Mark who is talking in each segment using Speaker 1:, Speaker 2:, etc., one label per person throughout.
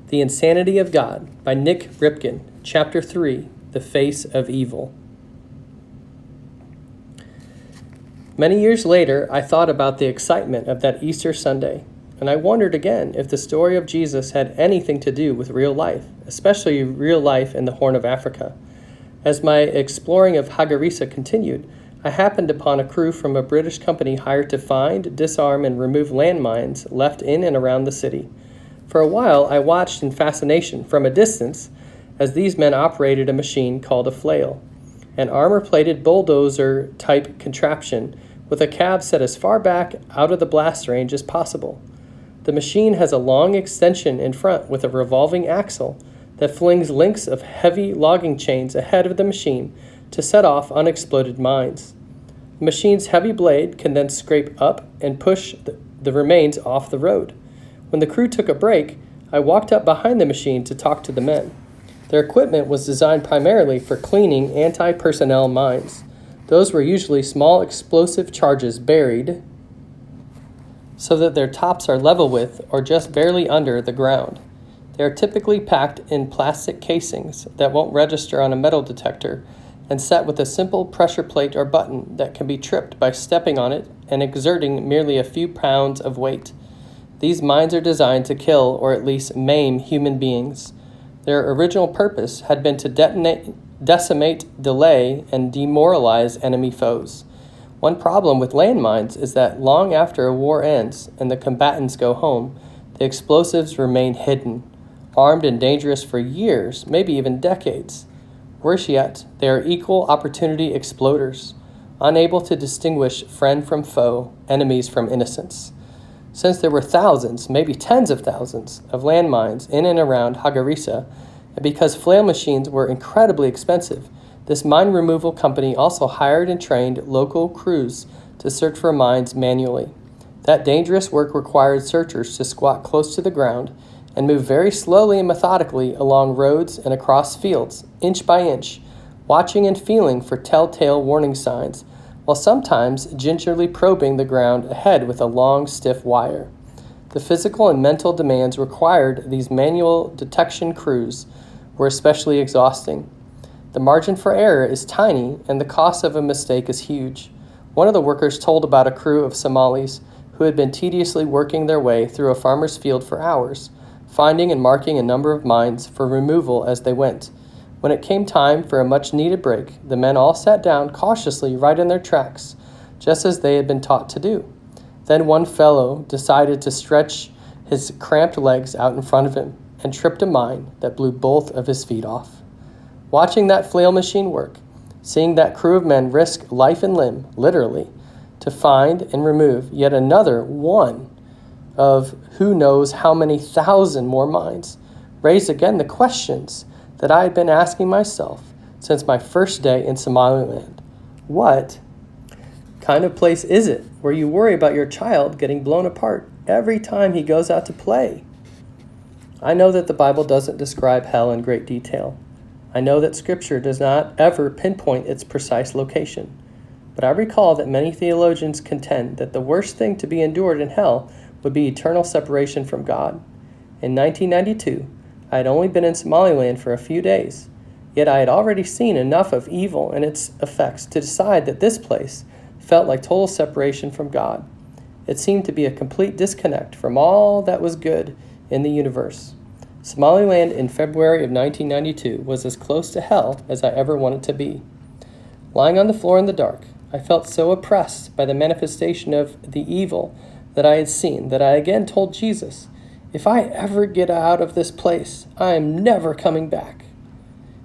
Speaker 1: The Insanity of God by Nik Ripken, Chapter 3, The Face of Evil. Many years later, I thought about the excitement of that Easter Sunday, and I wondered again if the story of Jesus had anything to do with real life, especially real life in the Horn of Africa. As my exploring of Mogadishu continued, I happened upon a crew from a British company hired to find, disarm, and remove landmines left in and around the city. For a while, I watched in fascination from a distance as these men operated a machine called a flail, an armor-plated bulldozer-type contraption with a cab set as far back out of the blast range as possible. The machine has a long extension in front with a revolving axle that flings links of heavy logging chains ahead of the machine to set off unexploded mines. The machine's heavy blade can then scrape up and push the remains off the road. When the crew took a break, I walked up behind the machine to talk to the men. Their equipment was designed primarily for cleaning anti-personnel mines. Those were usually small explosive charges buried so that their tops are level with or just barely under the ground. They are typically packed in plastic casings that won't register on a metal detector and set with a simple pressure plate or button that can be tripped by stepping on it and exerting merely a few pounds of weight. These mines are designed to kill or at least maim human beings. Their original purpose had been to decimate, delay, and demoralize enemy foes. One problem with landmines is that long after a war ends and the combatants go home, the explosives remain hidden, armed and dangerous for years, maybe even decades. Worse yet, they are equal opportunity exploders, unable to distinguish friend from foe, enemies from innocents. Since there were thousands, maybe tens of thousands, of landmines in and around Mogadishu, and because flail machines were incredibly expensive, this mine removal company also hired and trained local crews to search for mines manually. That dangerous work required searchers to squat close to the ground and move very slowly and methodically along roads and across fields, inch by inch, watching and feeling for telltale warning signs, while sometimes gingerly probing the ground ahead with a long, stiff wire. The physical and mental demands required these manual detection crews were especially exhausting. The margin for error is tiny, and the cost of a mistake is huge. One of the workers told about a crew of Somalis who had been tediously working their way through a farmer's field for hours, finding and marking a number of mines for removal as they went. When it came time for a much-needed break, the men all sat down cautiously right in their tracks, just as they had been taught to do. Then one fellow decided to stretch his cramped legs out in front of him and tripped a mine that blew both of his feet off. Watching that flail machine work, seeing that crew of men risk life and limb, literally, to find and remove yet another one of who knows how many thousand more mines, raised again the questions that I had been asking myself since my first day in Somaliland. What kind of place is it where you worry about your child getting blown apart every time he goes out to play? I know that the Bible doesn't describe hell in great detail. I know that Scripture does not ever pinpoint its precise location. But I recall that many theologians contend that the worst thing to be endured in hell would be eternal separation from God. In 1992, I had only been in Somaliland for a few days, yet I had already seen enough of evil and its effects to decide that this place felt like total separation from God. It seemed to be a complete disconnect from all that was good in the universe. Somaliland in February of 1992 was as close to hell as I ever wanted to be. Lying on the floor in the dark, I felt so oppressed by the manifestation of the evil that I had seen that I again told Jesus, if I ever get out of this place, I am never coming back.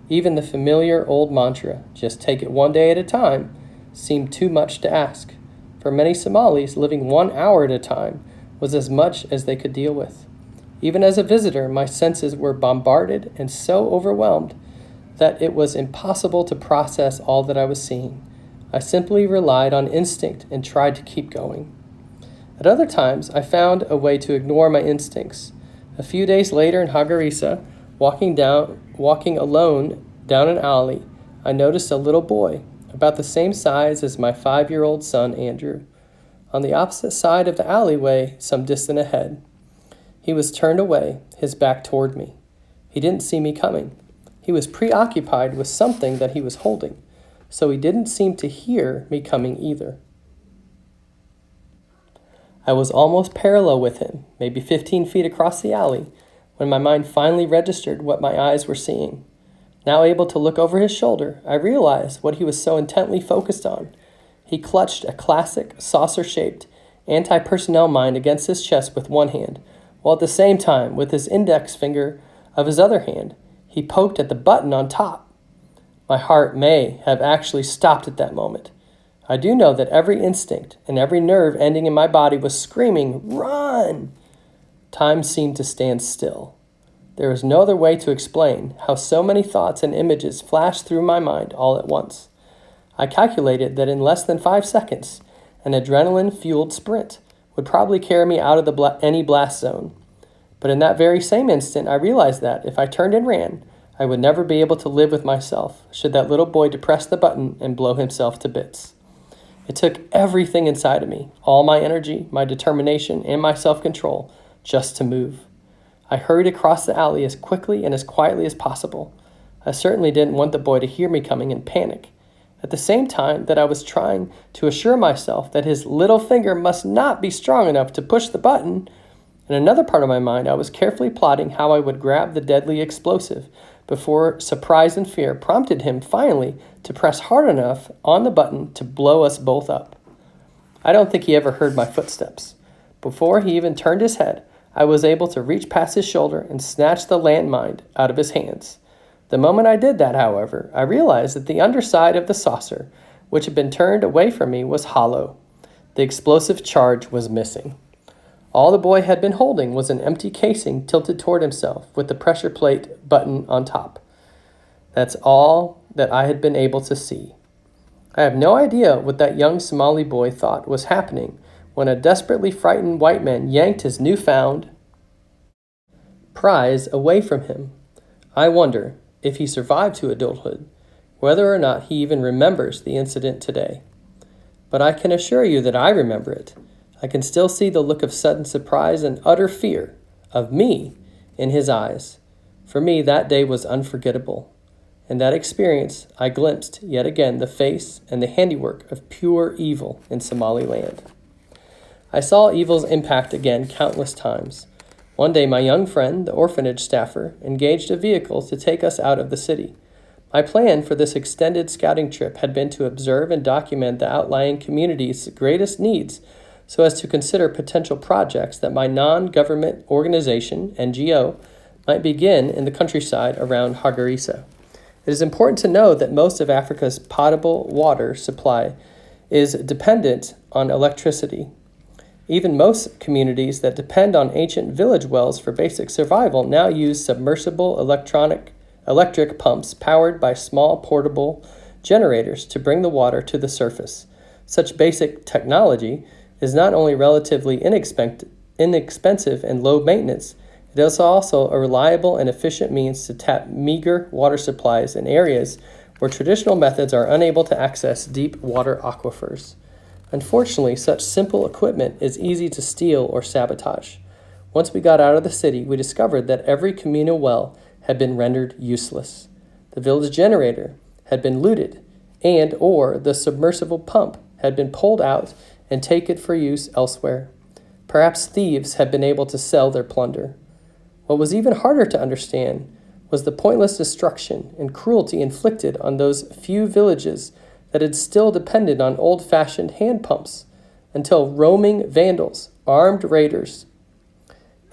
Speaker 1: Even the familiar old mantra, just take it one day at a time, seemed too much to ask. For many Somalis, living 1 hour at a time was as much as they could deal with. Even as a visitor, my senses were bombarded and so overwhelmed that it was impossible to process all that I was seeing. I simply relied on instinct and tried to keep going. At other times, I found a way to ignore my instincts. A few days later in Mogadishu, walking alone down an alley, I noticed a little boy, about the same size as my 5-year-old son, Andrew, on the opposite side of the alleyway some distance ahead. He was turned away, his back toward me. He didn't see me coming. He was preoccupied with something that he was holding, so he didn't seem to hear me coming either. I was almost parallel with him, maybe 15 feet across the alley, when my mind finally registered what my eyes were seeing. Now able to look over his shoulder, I realized what he was so intently focused on. He clutched a classic, saucer-shaped, anti-personnel mine against his chest with one hand, while at the same time, with his index finger of his other hand, he poked at the button on top. My heart may have actually stopped at that moment. I do know that every instinct and every nerve ending in my body was screaming, "Run!" Time seemed to stand still. There is no other way to explain how so many thoughts and images flashed through my mind all at once. I calculated that in less than 5 seconds, an adrenaline-fueled sprint would probably carry me out of any blast zone. But in that very same instant, I realized that if I turned and ran, I would never be able to live with myself should that little boy depress the button and blow himself to bits. It took everything inside of me, all my energy, my determination, and my self-control, just to move. I hurried across the alley as quickly and as quietly as possible. I certainly didn't want the boy to hear me coming and panic. At the same time that I was trying to assure myself that his little finger must not be strong enough to push the button, in another part of my mind, I was carefully plotting how I would grab the deadly explosive before surprise and fear prompted him finally to press hard enough on the button to blow us both up. I don't think he ever heard my footsteps. Before he even turned his head, I was able to reach past his shoulder and snatch the landmine out of his hands. The moment I did that, however, I realized that the underside of the saucer, which had been turned away from me, was hollow. The explosive charge was missing. All the boy had been holding was an empty casing tilted toward himself with the pressure plate button on top. That's all that I had been able to see. I have no idea what that young Somali boy thought was happening when a desperately frightened white man yanked his newfound prize away from him. I wonder, if he survived to adulthood, whether or not he even remembers the incident today. But I can assure you that I remember it. I can still see the look of sudden surprise and utter fear of me in his eyes. For me, that day was unforgettable. In that experience, I glimpsed yet again the face and the handiwork of pure evil in Somaliland. I saw evil's impact again countless times. One day, my young friend, the orphanage staffer, engaged a vehicle to take us out of the city. My plan for this extended scouting trip had been to observe and document the outlying community's greatest needs so as to consider potential projects that my non-government organization, NGO, might begin in the countryside around Hargeisa. It is important to know that most of Africa's potable water supply is dependent on electricity. Even most communities that depend on ancient village wells for basic survival now use submersible electric pumps powered by small portable generators to bring the water to the surface. Such basic technology is not only relatively inexpensive and low maintenance, it is also a reliable and efficient means to tap meager water supplies in areas where traditional methods are unable to access deep water aquifers. Unfortunately, such simple equipment is easy to steal or sabotage. Once we got out of the city, we discovered that every communal well had been rendered useless. The village generator had been looted, and or the submersible pump had been pulled out and taken for use elsewhere. Perhaps thieves had been able to sell their plunder. What was even harder to understand was the pointless destruction and cruelty inflicted on those few villages that had still depended on old-fashioned hand pumps until roaming vandals, armed raiders,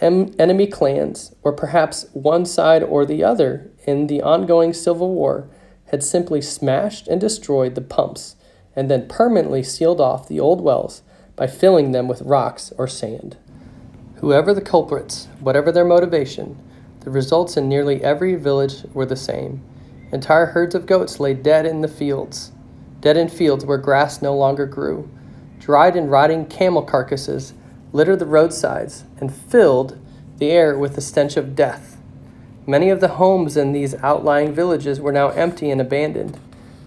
Speaker 1: enemy clans, or perhaps one side or the other in the ongoing civil war had simply smashed and destroyed the pumps and then permanently sealed off the old wells by filling them with rocks or sand. Whoever the culprits, whatever their motivation, the results in nearly every village were the same. Entire herds of goats lay dead in fields where grass no longer grew. Dried and rotting camel carcasses littered the roadsides and filled the air with the stench of death. Many of the homes in these outlying villages were now empty and abandoned.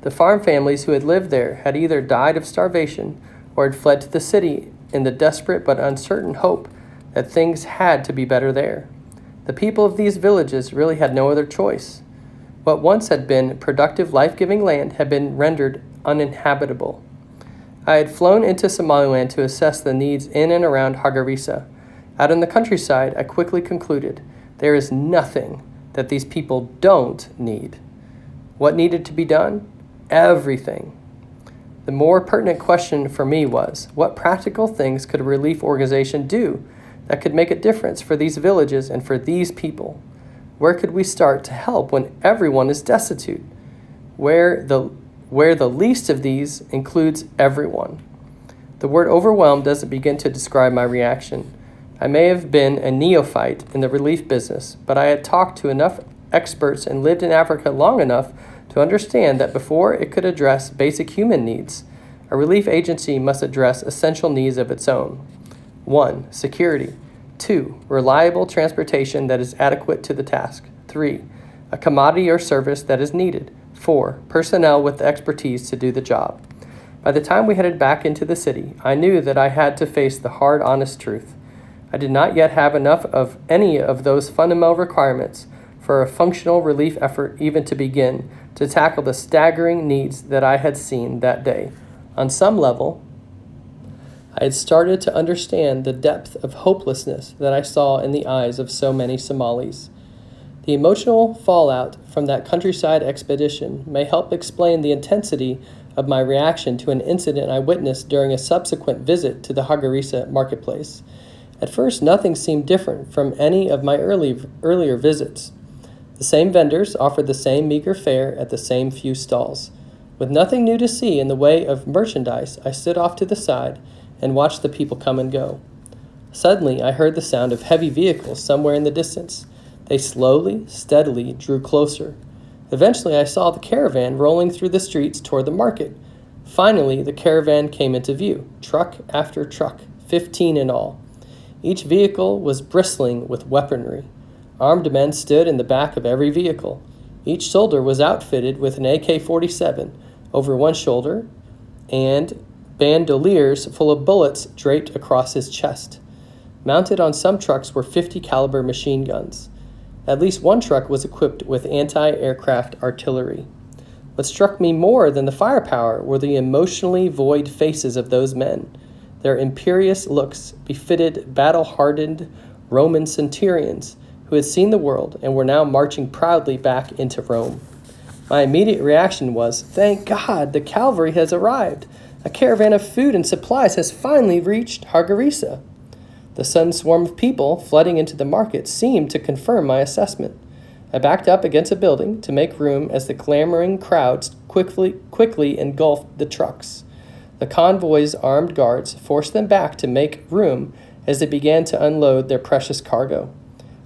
Speaker 1: The farm families who had lived there had either died of starvation or had fled to the city in the desperate but uncertain hope that things had to be better there. The people of these villages really had no other choice. What once had been productive, life-giving land had been rendered uninhabitable. I had flown into Somaliland to assess the needs in and around Hargeisa. Out in the countryside, I quickly concluded there is nothing that these people don't need. What needed to be done? Everything. The more pertinent question for me was, what practical things could a relief organization do that could make a difference for these villages and for these people? Where could we start to help when everyone is destitute? Where the least of these includes everyone. The word overwhelmed doesn't begin to describe my reaction. I may have been a neophyte in the relief business, but I had talked to enough experts and lived in Africa long enough to understand that before it could address basic human needs, a relief agency must address essential needs of its own. 1. Security. 2. Reliable transportation that is adequate to the task. 3. A commodity or service that is needed. 4. Personnel with the expertise to do the job. By the time we headed back into the city, I knew that I had to face the hard, honest truth. I did not yet have enough of any of those fundamental requirements for a functional relief effort even to begin to tackle the staggering needs that I had seen that day. On some level, I had started to understand the depth of hopelessness that I saw in the eyes of so many Somalis. The emotional fallout from that countryside expedition may help explain the intensity of my reaction to an incident I witnessed during a subsequent visit to the Hargeisa marketplace. At first, nothing seemed different from any of my earlier visits. The same vendors offered the same meager fare at the same few stalls. With nothing new to see in the way of merchandise, I stood off to the side and watched the people come and go. Suddenly, I heard the sound of heavy vehicles somewhere in the distance. They slowly, steadily drew closer. Eventually, I saw the caravan rolling through the streets toward the market. Finally, the caravan came into view, truck after truck, 15 in all. Each vehicle was bristling with weaponry. Armed men stood in the back of every vehicle. Each soldier was outfitted with an AK-47 over one shoulder and bandoliers full of bullets draped across his chest. Mounted on some trucks were 50 caliber machine guns. At least one truck was equipped with anti-aircraft artillery. What struck me more than the firepower were the emotionally void faces of those men. Their imperious looks befitted battle-hardened Roman centurions who had seen the world and were now marching proudly back into Rome. My immediate reaction was, thank God, the cavalry has arrived. A caravan of food and supplies has finally reached Hargeisa. The sudden swarm of people flooding into the market seemed to confirm my assessment. I backed up against a building to make room as the clamoring crowds quickly engulfed the trucks. The convoy's armed guards forced them back to make room as they began to unload their precious cargo.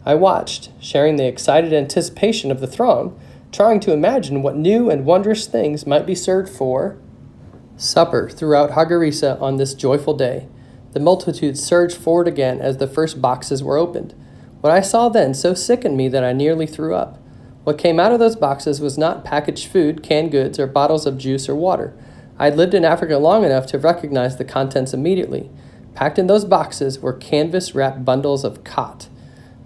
Speaker 1: I watched, sharing the excited anticipation of the throng, trying to imagine what new and wondrous things might be served for supper throughout Hargeisa on this joyful day. The multitude surged forward again as the first boxes were opened. What I saw then so sickened me that I nearly threw up. What came out of those boxes was not packaged food, canned goods, or bottles of juice or water. I had lived in Africa long enough to recognize the contents immediately. Packed in those boxes were canvas-wrapped bundles of khat,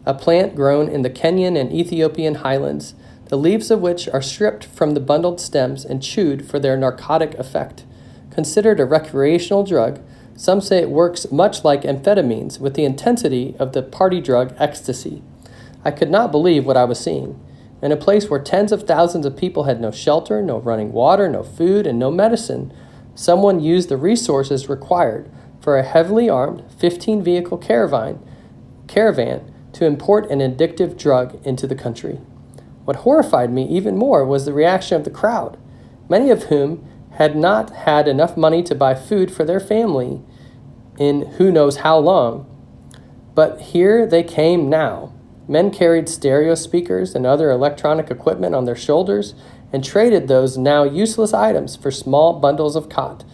Speaker 1: a plant grown in the Kenyan and Ethiopian highlands, the leaves of which are stripped from the bundled stems and chewed for their narcotic effect. Considered a recreational drug, some say it works much like amphetamines with the intensity of the party drug ecstasy. I could not believe what I was seeing. In a place where tens of thousands of people had no shelter, no running water, no food, and no medicine, someone used the resources required for a heavily armed 15-vehicle caravan to import an addictive drug into the country. What horrified me even more was the reaction of the crowd, many of whom had not had enough money to buy food for their family in who knows how long. But here they came now. Men carried stereo speakers and other electronic equipment on their shoulders and traded those now useless items for small bundles of khat.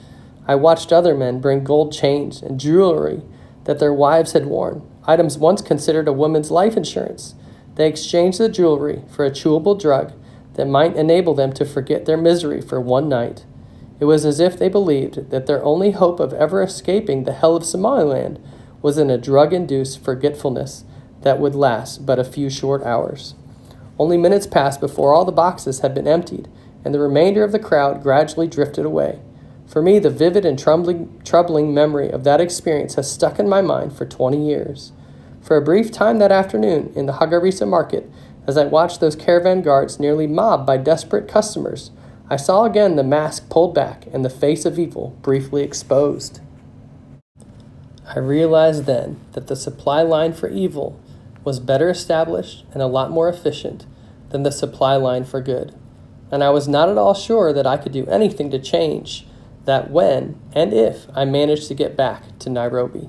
Speaker 1: I watched other men bring gold chains and jewelry that their wives had worn, items once considered a woman's life insurance. They exchanged the jewelry for a chewable drug that might enable them to forget their misery for one night. It was as if they believed that their only hope of ever escaping the hell of Somaliland was in a drug-induced forgetfulness that would last but a few short hours. Only minutes passed before all the boxes had been emptied, and the remainder of the crowd gradually drifted away. For me, the vivid and troubling memory of that experience has stuck in my mind for 20 years. For a brief time that afternoon in the Hagarisa market, as I watched those caravan guards nearly mobbed by desperate customers, I saw again the mask pulled back and the face of evil briefly exposed. I realized then that the supply line for evil was better established and a lot more efficient than the supply line for good, and I was not at all sure that I could do anything to change that when and if I managed to get back to Nairobi.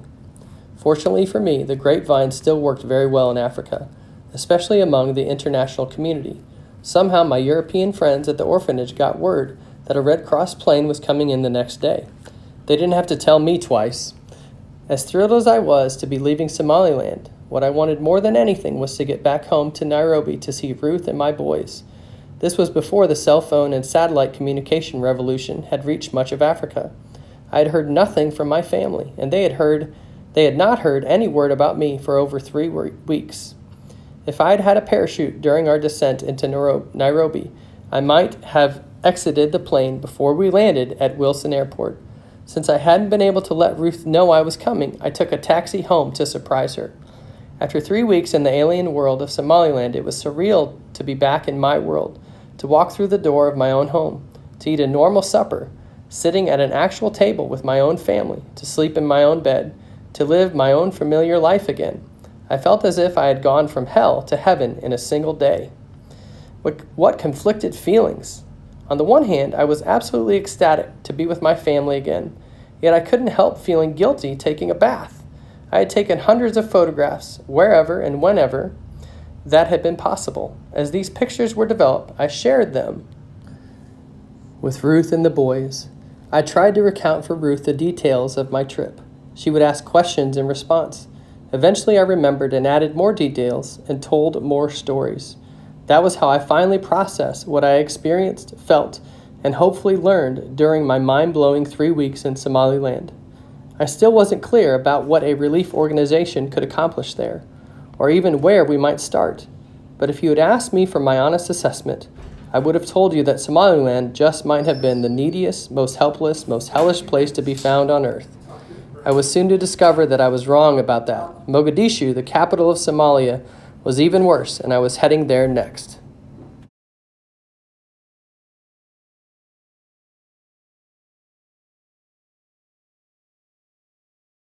Speaker 1: Fortunately for me, the grapevine still worked very well in Africa, especially among the international community. Somehow my European friends at the orphanage got word that a Red Cross plane was coming in the next day. They didn't have to tell me twice. As thrilled as I was to be leaving Somaliland, what I wanted more than anything was to get back home to Nairobi to see Ruth and my boys. This was before the cell phone and satellite communication revolution had reached much of Africa. I had heard nothing from my family, and they had not heard any word about me for over 3 weeks. If I had had a parachute during our descent into Nairobi, I might have exited the plane before we landed at Wilson Airport. Since I hadn't been able to let Ruth know I was coming, I took a taxi home to surprise her. After 3 weeks in the alien world of Somaliland, it was surreal to be back in my world, to walk through the door of my own home, to eat a normal supper, sitting at an actual table with my own family, to sleep in my own bed, to live my own familiar life again. I felt as if I had gone from hell to heaven in a single day. What conflicted feelings! On the one hand, I was absolutely ecstatic to be with my family again, yet I couldn't help feeling guilty taking a bath. I had taken hundreds of photographs, wherever and whenever that had been possible. As these pictures were developed, I shared them with Ruth and the boys. I tried to recount for Ruth the details of my trip. She would ask questions in response. Eventually I remembered and added more details and told more stories. That was how I finally processed what I experienced, felt, and hopefully learned during my mind-blowing 3 weeks in Somaliland. I still wasn't clear about what a relief organization could accomplish there, or even where we might start. But if you had asked me for my honest assessment, I would have told you that Somaliland just might have been the neediest, most helpless, most hellish place to be found on earth. I was soon to discover that I was wrong about that. Mogadishu, the capital of Somalia, was even worse, and I was heading there next.